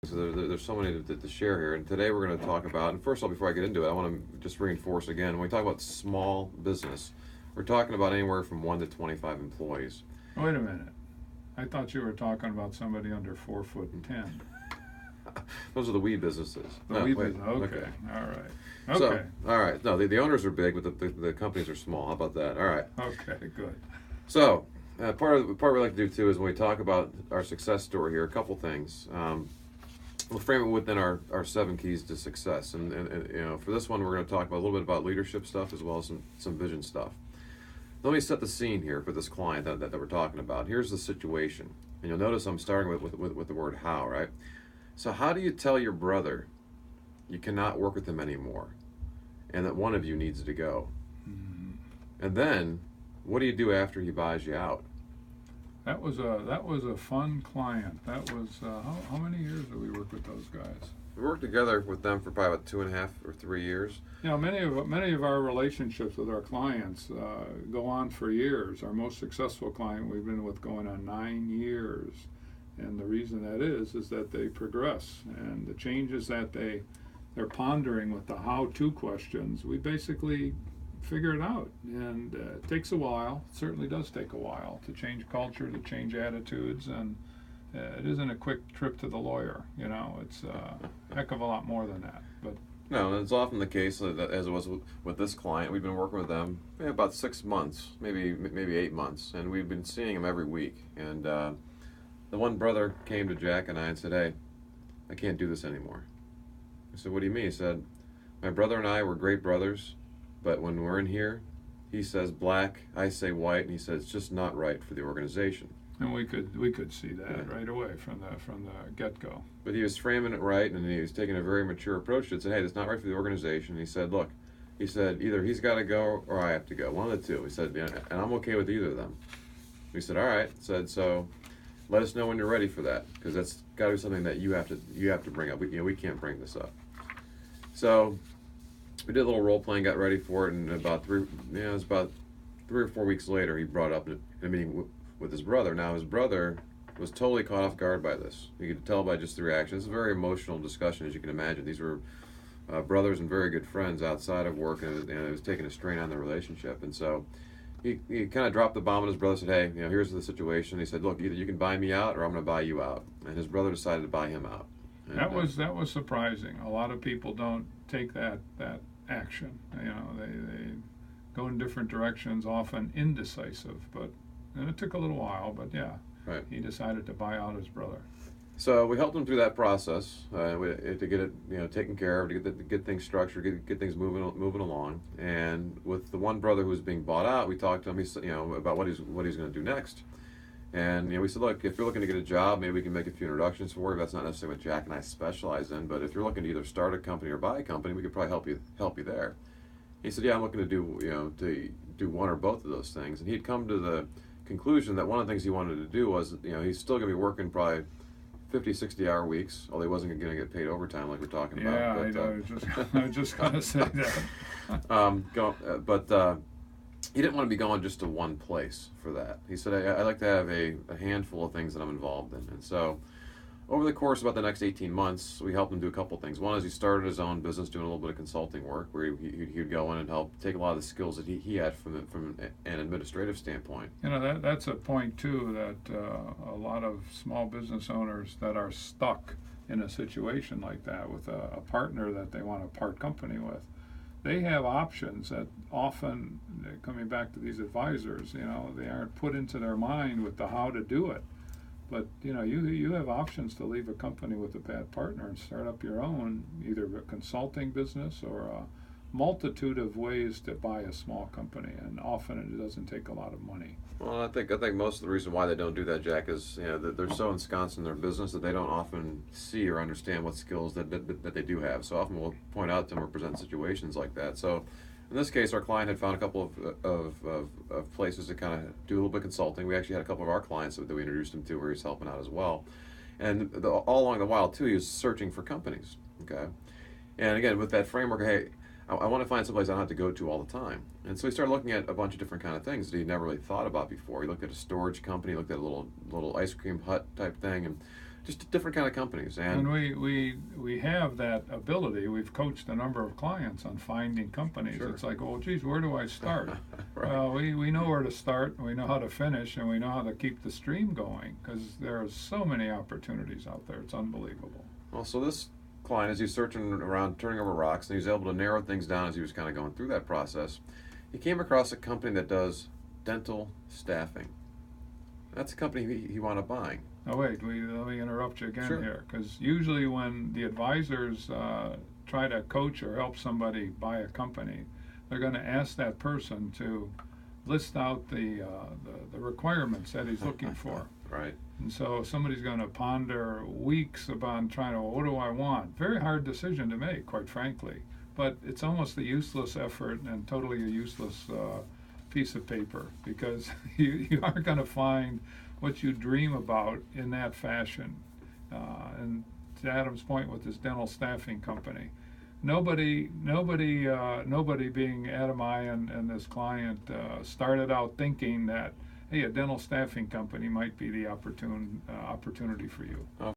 So there's so many to share here, and today we're going to talk about. And first of all, before I get into it, I want to just reinforce again: when we talk about small business, we're talking about anywhere from 1 to 25 employees. Wait a minute. I thought you were talking about somebody under 4'10". Those are the weed businesses. The No, weed wait, business. Okay. All right. So, Okay. all right. No, the owners are big, but the companies are small. How about that? All right. Okay. Good. So, part we like to do too is when we talk about our success story here, a couple things. We'll frame it within our 7 keys to success, and for this one, we're going to talk about a little bit about leadership stuff as well as some vision stuff. Let me set the scene here for this client that we're talking about. Here's the situation, and you'll notice I'm starting with the word how, right? So how do you tell your brother you cannot work with him anymore, and that one of you needs to go? Mm. And then, what do you do after he buys you out? That was a fun client. That was how many years did we work with those guys? We worked together with them for probably about 2.5 or 3 years. You know, many of our relationships with our clients go on for years. Our most successful client we've been with going on 9 years, and the reason that is that they progress, and the changes that they're pondering with the how-to questions, we basically figure it out, and it takes a while. It certainly does take a while to change culture, to change attitudes, and it isn't a quick trip to the lawyer. It's a heck of a lot more than that. But No, and it's often the case that as it was with this client, we've been working with them about 6 months, maybe 8 months, and we've been seeing him every week. And the one brother came to Jack and I and said, "Hey, I can't do this anymore." I said, "What do you mean?" He said, "My brother and I were great brothers, but when we're in here, he says black, I say white, and he says it's just not right for the organization." and we could see that Yeah. right away from the get-go. But he was framing it right, and he was taking a very mature approach to it. Said, "Hey, that's not right for the organization." And he said, "Look," he said, "either he's got to go or I have to go. One of the two." He said, "Yeah, and I'm okay with either of them." We said, "All right." Said, "So let us know when you're ready for that, because that's got to be something that you have to bring up. We can't bring this up." So we did a little role playing, got ready for it, and it was about 3 or 4 weeks later, he brought up in a meeting with his brother. Now his brother was totally caught off guard by this. You could tell by just the reaction. It's a very emotional discussion, as you can imagine. These were brothers and very good friends outside of work, and it was taking a strain on their relationship. And so he kind of dropped the bomb on his brother. Said, "Hey, here's the situation." He said, "Look, either you can buy me out, or I'm going to buy you out." And his brother decided to buy him out. And, That was surprising. A lot of people don't take that action. They go in different directions, often indecisive. And it took a little while, but yeah, right. he decided to buy out his brother. So we helped him through that process to get it taken care of, to get things structured, get things moving along. And with the one brother who was being bought out, we talked to him. He said, about what he's going to do next. And we said, "Look, if you're looking to get a job, maybe we can make a few introductions for you. That's not necessarily what Jack and I specialize in, but if you're looking to either start a company or buy a company, we could probably help you there." He said, "Yeah, I'm looking to do one or both of those things." And he'd come to the conclusion that one of the things he wanted to do was, he's still going to be working probably 50, 60-hour weeks, although he wasn't going to get paid overtime like we're talking about. Yeah, But, I was just going to say that. But he didn't want to be going just to one place for that. He said, I like to have a handful of things that I'm involved in. And so over the course of about the next 18 months, we helped him do a couple things. One is he started his own business doing a little bit of consulting work where he'd go in and help take a lot of the skills that he had from an administrative standpoint. That's a point, too, that a lot of small business owners that are stuck in a situation like that with a partner that they want to part company with, they have options that often, coming back to these advisors, they aren't put into their mind with the how to do it. But you have options to leave a company with a bad partner and start up your own, either a consulting business or a multitude of ways to buy a small company, and often it doesn't take a lot of money. Well, I think most of the reason why they don't do that, Jack, is that they're so ensconced in their business that they don't often see or understand what skills that they do have. So often we'll point out to them or present situations like that. So in this case, our client had found a couple of places to kind of do a little bit of consulting. We actually had a couple of our clients that we introduced him to where he's helping out as well. And all along the while, too, he was searching for companies. Okay, and again, with that framework, hey, I want to find someplace I don't have to go to all the time. And so he started looking at a bunch of different kind of things that he'd never really thought about before. He looked at a storage company, looked at a little ice cream hut type thing, and just different kind of companies. And And we have that ability. We've coached a number of clients on finding companies. Sure. It's like, oh, geez, where do I start? Right. Well, we know where to start, and we know how to finish, and we know how to keep the stream going, because there are so many opportunities out there. It's unbelievable. Well, so this client, as he's searching around, turning over rocks, and he was able to narrow things down as he was kind of going through that process, he came across a company that does dental staffing. That's a company he wound up buying. Oh, wait, let me interrupt you again Sure. here, because usually when the advisors try to coach or help somebody buy a company, they're going to ask that person to list out the requirements that he's looking for. Right. And so somebody's going to ponder weeks about trying to, what do I want? Very hard decision to make, quite frankly. But it's almost a useless effort and totally a useless piece of paper, because you aren't going to find what you dream about in that fashion. And to Adam's point with this dental staffing company, nobody being Adam, I, and this client started out thinking that, hey, a dental staffing company might be the opportunity for you.